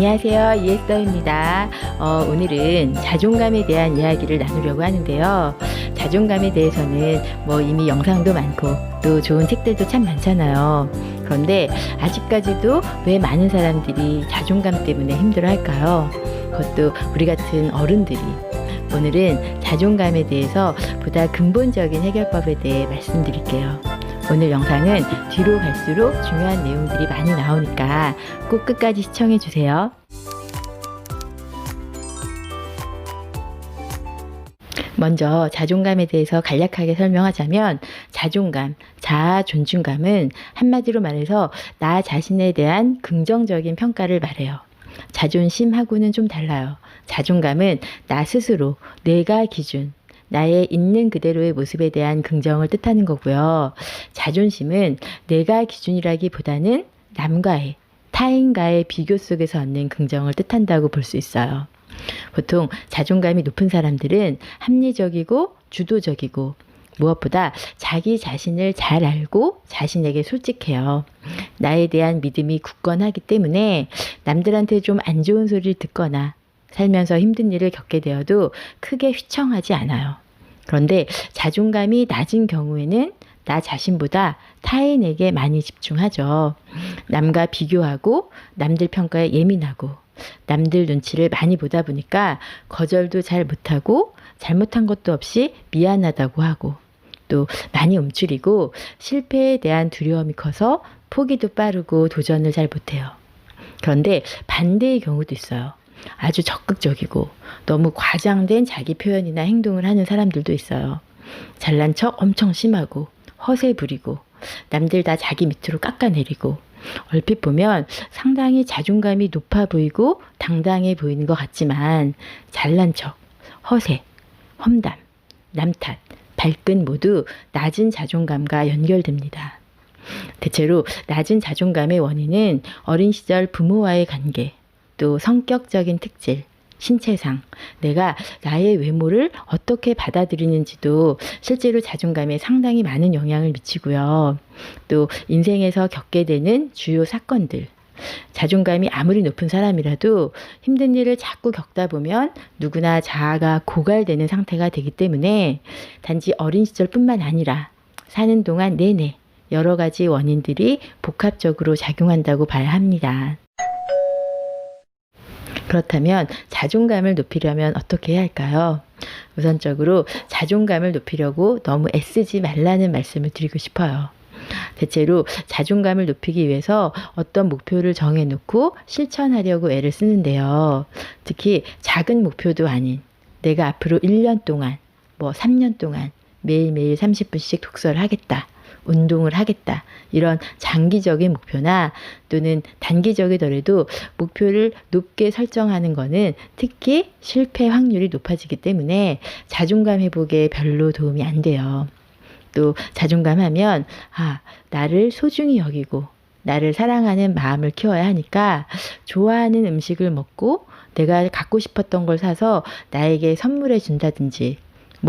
안녕하세요. 이에스더입니다. 오늘은 자존감에 대한 이야기를 나누려고 하는데요. 자존감에 대해서는 이미 영상도 많고 또 좋은 책들도 참 많잖아요. 그런데 아직까지도 왜 많은 사람들이 자존감 때문에 힘들어할까요? 그것도 우리 같은 어른들이. 오늘은 자존감에 대해서 보다 근본적인 해결법에 대해 말씀드릴게요. 오늘 영상은 뒤로 갈수록 중요한 내용들이 많이 나오니까 꼭 끝까지 시청해 주세요. 먼저 자존감에 대해서 간략하게 설명하자면 자존감, 자아 존중감은 한마디로 말해서 나 자신에 대한 긍정적인 평가를 말해요. 자존심하고는 좀 달라요. 자존감은 나 스스로, 내가 기준, 나의 있는 그대로의 모습에 대한 긍정을 뜻하는 거고요. 자존심은 내가 기준이라기보다는 남과의, 타인과의 비교 속에서 얻는 긍정을 뜻한다고 볼 수 있어요. 보통 자존감이 높은 사람들은 합리적이고 주도적이고 무엇보다 자기 자신을 잘 알고 자신에게 솔직해요. 나에 대한 믿음이 굳건하기 때문에 남들한테 좀 안 좋은 소리를 듣거나 살면서 힘든 일을 겪게 되어도 크게 휘청하지 않아요. 그런데 자존감이 낮은 경우에는 나 자신보다 타인에게 많이 집중하죠. 남과 비교하고 남들 평가에 예민하고 남들 눈치를 많이 보다 보니까 거절도 잘 못하고 잘못한 것도 없이 미안하다고 하고 또 많이 움츠리고 실패에 대한 두려움이 커서 포기도 빠르고 도전을 잘 못해요. 그런데 반대의 경우도 있어요. 아주 적극적이고 너무 과장된 자기 표현이나 행동을 하는 사람들도 있어요. 잘난 척 엄청 심하고 허세 부리고 남들 다 자기 밑으로 깎아내리고 얼핏 보면 상당히 자존감이 높아 보이고 당당해 보이는 것 같지만 잘난 척, 허세, 험담, 남 탓, 발끈 모두 낮은 자존감과 연결됩니다. 대체로 낮은 자존감의 원인은 어린 시절 부모와의 관계, 또 성격적인 특질, 신체상, 내가 나의 외모를 어떻게 받아들이는지도 실제로 자존감에 상당히 많은 영향을 미치고요. 또 인생에서 겪게 되는 주요 사건들, 자존감이 아무리 높은 사람이라도 힘든 일을 자꾸 겪다 보면 누구나 자아가 고갈되는 상태가 되기 때문에 단지 어린 시절뿐만 아니라 사는 동안 내내 여러 가지 원인들이 복합적으로 작용한다고 봐야 합니다. 그렇다면 자존감을 높이려면 어떻게 해야 할까요? 우선적으로 자존감을 높이려고 너무 애쓰지 말라는 말씀을 드리고 싶어요. 대체로 자존감을 높이기 위해서 어떤 목표를 정해놓고 실천하려고 애를 쓰는데요. 특히 작은 목표도 아닌 내가 앞으로 1년 동안, 3년 동안 매일매일 30분씩 독서를 하겠다. 운동을 하겠다. 이런 장기적인 목표나 또는 단기적이더라도 목표를 높게 설정하는 것은 특히 실패 확률이 높아지기 때문에 자존감 회복에 별로 도움이 안 돼요. 또 자존감 하면 나를 소중히 여기고 나를 사랑하는 마음을 키워야 하니까 좋아하는 음식을 먹고 내가 갖고 싶었던 걸 사서 나에게 선물해 준다든지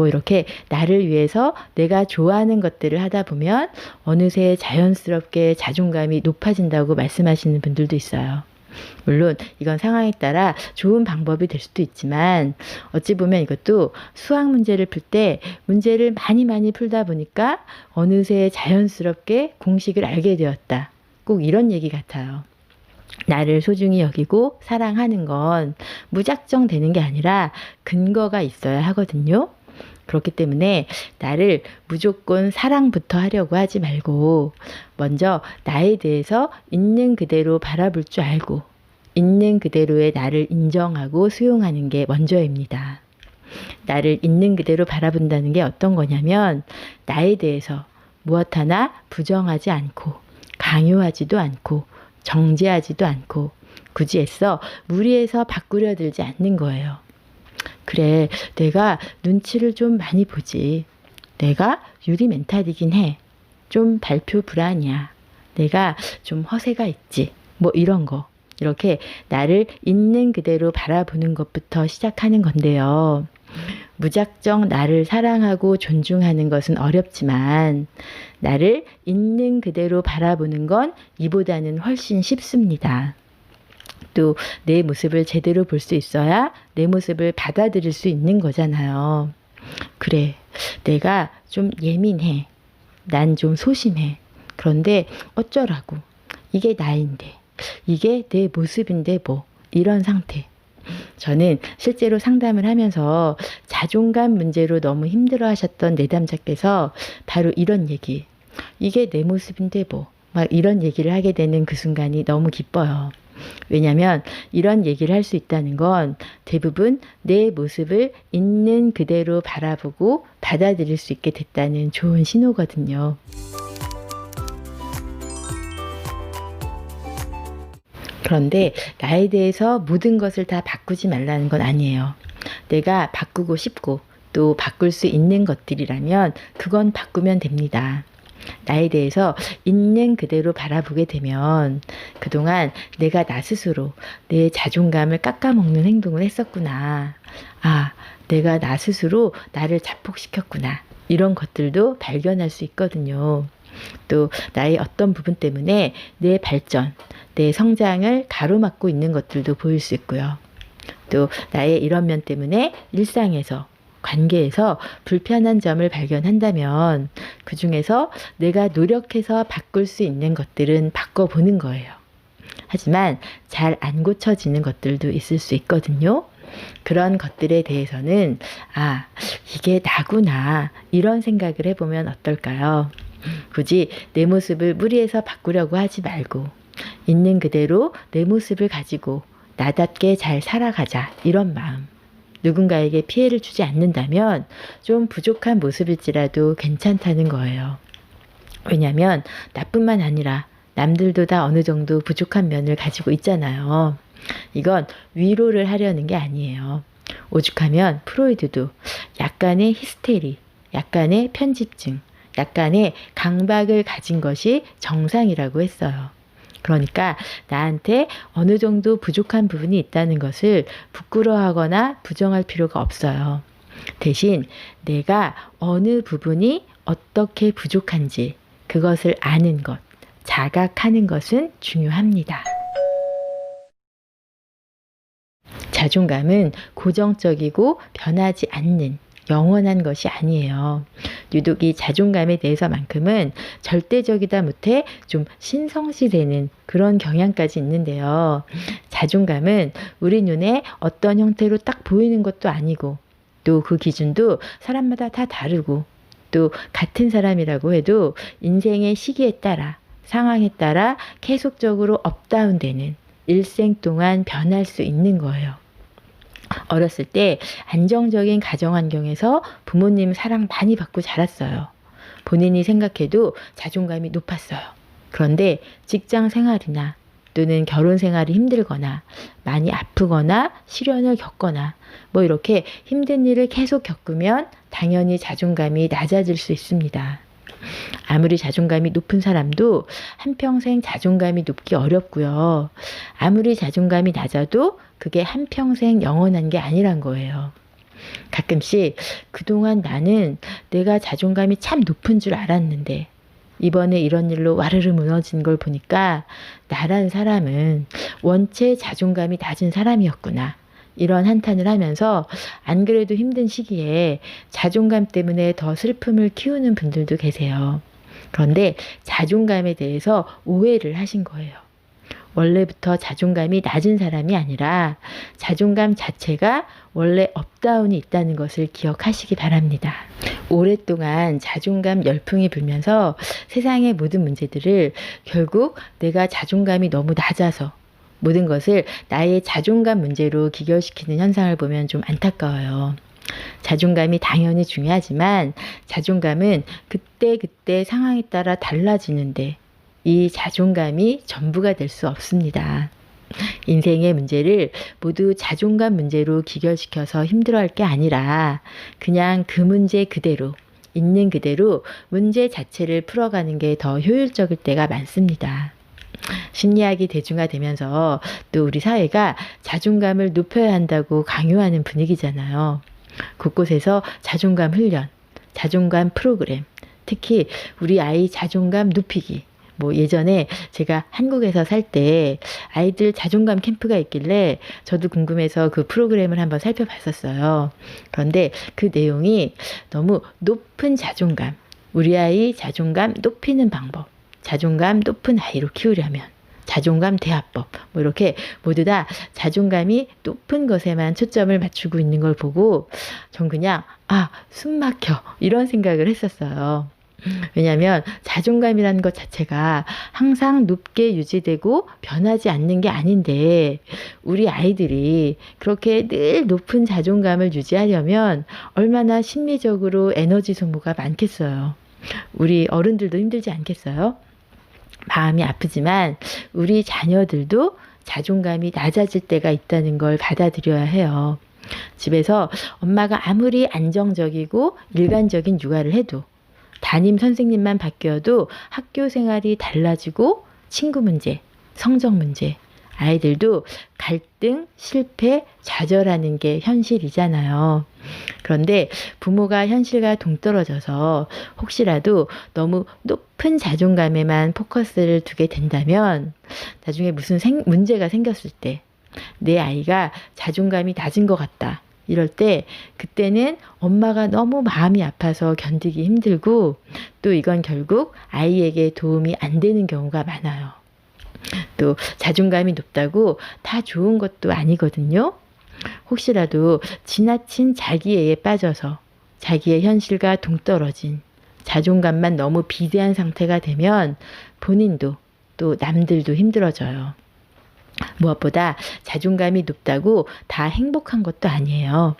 이렇게 나를 위해서 내가 좋아하는 것들을 하다 보면 어느새 자연스럽게 자존감이 높아진다고 말씀하시는 분들도 있어요. 물론 이건 상황에 따라 좋은 방법이 될 수도 있지만 어찌 보면 이것도 수학 문제를 풀 때 문제를 많이 풀다 보니까 어느새 자연스럽게 공식을 알게 되었다. 꼭 이런 얘기 같아요. 나를 소중히 여기고 사랑하는 건 무작정 되는 게 아니라 근거가 있어야 하거든요. 그렇기 때문에 나를 무조건 사랑부터 하려고 하지 말고 먼저 나에 대해서 있는 그대로 바라볼 줄 알고 있는 그대로의 나를 인정하고 수용하는 게 먼저입니다. 나를 있는 그대로 바라본다는 게 어떤 거냐면 나에 대해서 무엇 하나 부정하지 않고 강요하지도 않고 정죄하지도 않고 굳이 애써 무리해서 바꾸려 들지 않는 거예요. 그래, 내가 눈치를 좀 많이 보지. 내가 유리 멘탈이긴 해. 좀 발표 불안이야. 내가 좀 허세가 있지. 이런 거. 이렇게 나를 있는 그대로 바라보는 것부터 시작하는 건데요. 무작정 나를 사랑하고 존중하는 것은 어렵지만 나를 있는 그대로 바라보는 건 이보다는 훨씬 쉽습니다. 또 내 모습을 제대로 볼 수 있어야 내 모습을 받아들일 수 있는 거잖아요. 그래, 내가 좀 예민해. 난 좀 소심해. 그런데 어쩌라고. 이게 나인데. 이게 내 모습인데 뭐. 이런 상태. 저는 실제로 상담을 하면서 자존감 문제로 너무 힘들어 하셨던 내담자께서 바로 이런 얘기. 이게 내 모습인데 뭐. 막 이런 얘기를 하게 되는 그 순간이 너무 기뻐요. 왜냐하면 이런 얘기를 할 수 있다는 건 대부분 내 모습을 있는 그대로 바라보고 받아들일 수 있게 됐다는 좋은 신호거든요. 그런데 나에 대해서 모든 것을 다 바꾸지 말라는 건 아니에요. 내가 바꾸고 싶고 또 바꿀 수 있는 것들이라면 그건 바꾸면 됩니다. 나에 대해서 있는 그대로 바라보게 되면 그동안 내가 나 스스로 내 자존감을 깎아먹는 행동을 했었구나. 아, 내가 나 스스로 나를 자폭시켰구나. 이런 것들도 발견할 수 있거든요. 또 나의 어떤 부분 때문에 내 발전, 내 성장을 가로막고 있는 것들도 보일 수 있고요. 또 나의 이런 면 때문에 일상에서 관계에서 불편한 점을 발견한다면 그 중에서 내가 노력해서 바꿀 수 있는 것들은 바꿔보는 거예요. 하지만 잘 안 고쳐지는 것들도 있을 수 있거든요. 그런 것들에 대해서는 아, 이게 나구나 이런 생각을 해보면 어떨까요? 굳이 내 모습을 무리해서 바꾸려고 하지 말고 있는 그대로 내 모습을 가지고 나답게 잘 살아가자 이런 마음. 누군가에게 피해를 주지 않는다면 좀 부족한 모습일지라도 괜찮다는 거예요. 왜냐하면 나뿐만 아니라 남들도 다 어느 정도 부족한 면을 가지고 있잖아요. 이건 위로를 하려는 게 아니에요. 오죽하면 프로이드도 약간의 히스테리, 약간의 편집증, 약간의 강박을 가진 것이 정상이라고 했어요. 그러니까 나한테 어느 정도 부족한 부분이 있다는 것을 부끄러워하거나 부정할 필요가 없어요. 대신 내가 어느 부분이 어떻게 부족한지 그것을 아는 것, 자각하는 것은 중요합니다. 자존감은 고정적이고 변하지 않는 영원한 것이 아니에요. 유독 이 자존감에 대해서만큼은 절대적이다 못해 좀 신성시되는 그런 경향까지 있는데요. 자존감은 우리 눈에 어떤 형태로 딱 보이는 것도 아니고 또 그 기준도 사람마다 다 다르고 또 같은 사람이라고 해도 인생의 시기에 따라 상황에 따라 계속적으로 업다운되는 일생 동안 변할 수 있는 거예요. 어렸을 때 안정적인 가정 환경에서 부모님 사랑 많이 받고 자랐어요. 본인이 생각해도 자존감이 높았어요. 그런데 직장 생활이나 또는 결혼 생활이 힘들거나 많이 아프거나 시련을 겪거나 뭐 이렇게 힘든 일을 계속 겪으면 당연히 자존감이 낮아질 수 있습니다. 아무리 자존감이 높은 사람도 한평생 자존감이 높기 어렵고요. 아무리 자존감이 낮아도 그게 한평생 영원한 게 아니란 거예요. 가끔씩 그동안 나는 내가 자존감이 참 높은 줄 알았는데 이번에 이런 일로 와르르 무너진 걸 보니까 나란 사람은 원체 자존감이 낮은 사람이었구나. 이런 한탄을 하면서 안 그래도 힘든 시기에 자존감 때문에 더 슬픔을 키우는 분들도 계세요. 그런데 자존감에 대해서 오해를 하신 거예요. 원래부터 자존감이 낮은 사람이 아니라 자존감 자체가 원래 업다운이 있다는 것을 기억하시기 바랍니다. 오랫동안 자존감 열풍이 불면서 세상의 모든 문제들을 결국 내가 자존감이 너무 낮아서 모든 것을 나의 자존감 문제로 귀결시키는 현상을 보면 좀 안타까워요. 자존감이 당연히 중요하지만 자존감은 그때그때 상황에 따라 달라지는데 이 자존감이 전부가 될 수 없습니다. 인생의 문제를 모두 자존감 문제로 귀결시켜서 힘들어할 게 아니라 그냥 그 문제 그대로 있는 그대로 문제 자체를 풀어가는 게 더 효율적일 때가 많습니다. 심리학이 대중화되면서 또 우리 사회가 자존감을 높여야 한다고 강요하는 분위기잖아요. 곳곳에서 자존감 훈련, 자존감 프로그램, 특히 우리 아이 자존감 높이기 뭐 예전에 제가 한국에서 살 때 아이들 자존감 캠프가 있길래 저도 궁금해서 그 프로그램을 한번 살펴봤었어요. 그런데 그 내용이 너무 높은 자존감, 우리 아이 자존감 높이는 방법, 자존감 높은 아이로 키우려면 자존감 대화법, 뭐 이렇게 모두 다 자존감이 높은 것에만 초점을 맞추고 있는 걸 보고 전 그냥 숨 막혀 이런 생각을 했었어요. 왜냐하면 자존감이라는 것 자체가 항상 높게 유지되고 변하지 않는 게 아닌데 우리 아이들이 그렇게 늘 높은 자존감을 유지하려면 얼마나 심리적으로 에너지 소모가 많겠어요. 우리 어른들도 힘들지 않겠어요? 마음이 아프지만 우리 자녀들도 자존감이 낮아질 때가 있다는 걸 받아들여야 해요. 집에서 엄마가 아무리 안정적이고 일관적인 육아를 해도 담임 선생님만 바뀌어도 학교 생활이 달라지고 친구 문제, 성적 문제, 아이들도 갈등, 실패, 좌절하는 게 현실이잖아요. 그런데 부모가 현실과 동떨어져서 혹시라도 너무 높은 자존감에만 포커스를 두게 된다면 나중에 무슨 문제가 생겼을 때 내 아이가 자존감이 낮은 것 같다. 이럴 때 그때는 엄마가 너무 마음이 아파서 견디기 힘들고 또 이건 결국 아이에게 도움이 안 되는 경우가 많아요. 또 자존감이 높다고 다 좋은 것도 아니거든요. 혹시라도 지나친 자기애에 빠져서 자기의 현실과 동떨어진 자존감만 너무 비대한 상태가 되면 본인도 또 남들도 힘들어져요. 무엇보다 자존감이 높다고 다 행복한 것도 아니에요.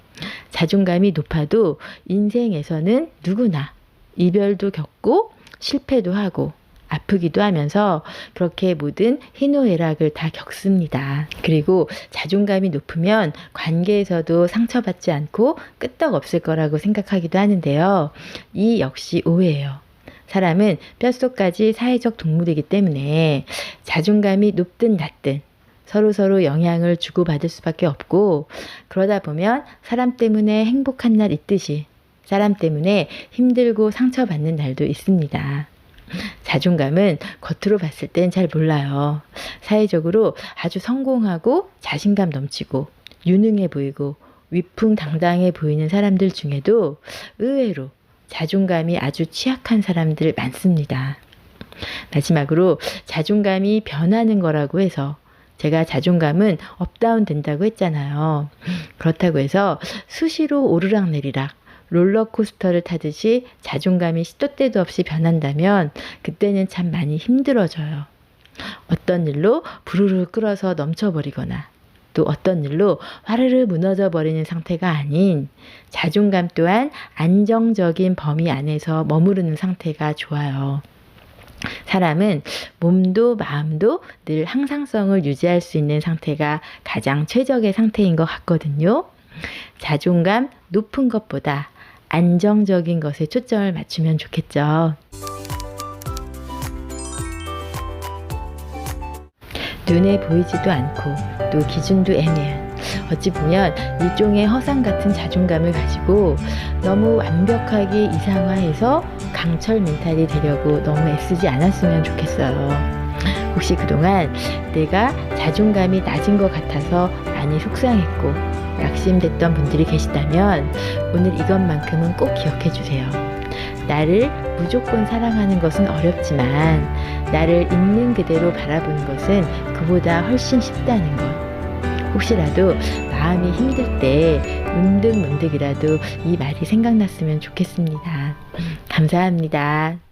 자존감이 높아도 인생에서는 누구나 이별도 겪고 실패도 하고 아프기도 하면서 그렇게 모든 희노애락을 다 겪습니다. 그리고 자존감이 높으면 관계에서도 상처받지 않고 끄떡없을 거라고 생각하기도 하는데요. 이 역시 오해예요. 사람은 뼛속까지 사회적 동물이기 때문에 자존감이 높든 낮든 서로 영향을 주고받을 수밖에 없고 그러다 보면 사람 때문에 행복한 날 있듯이 사람 때문에 힘들고 상처받는 날도 있습니다. 자존감은 겉으로 봤을 땐 잘 몰라요. 사회적으로 아주 성공하고 자신감 넘치고 유능해 보이고 위풍당당해 보이는 사람들 중에도 의외로 자존감이 아주 취약한 사람들 많습니다. 마지막으로 자존감이 변하는 거라고 해서 제가 자존감은 업다운 된다고 했잖아요. 그렇다고 해서 수시로 오르락내리락 롤러코스터를 타듯이 자존감이 시도 때도 없이 변한다면 그때는 참 많이 힘들어져요. 어떤 일로 부르르 끓어서 넘쳐버리거나 또 어떤 일로 화르르 무너져 버리는 상태가 아닌 자존감 또한 안정적인 범위 안에서 머무르는 상태가 좋아요. 사람은 몸도 마음도 늘 항상성을 유지할 수 있는 상태가 가장 최적의 상태인 것 같거든요. 자존감 높은 것보다 안정적인 것에 초점을 맞추면 좋겠죠. 눈에 보이지도 않고 또 기준도 애매한 어찌 보면 일종의 허상 같은 자존감을 가지고 너무 완벽하게 이상화해서 강철 멘탈이 되려고 너무 애쓰지 않았으면 좋겠어요. 혹시 그동안 내가 자존감이 낮은 것 같아서 많이 속상했고 낙심됐던 분들이 계시다면 오늘 이것만큼은 꼭 기억해 주세요. 나를 무조건 사랑하는 것은 어렵지만 나를 있는 그대로 바라보는 것은 그보다 훨씬 쉽다는 것. 혹시라도 마음이 힘들 때 문득문득이라도 이 말이 생각났으면 좋겠습니다. 감사합니다.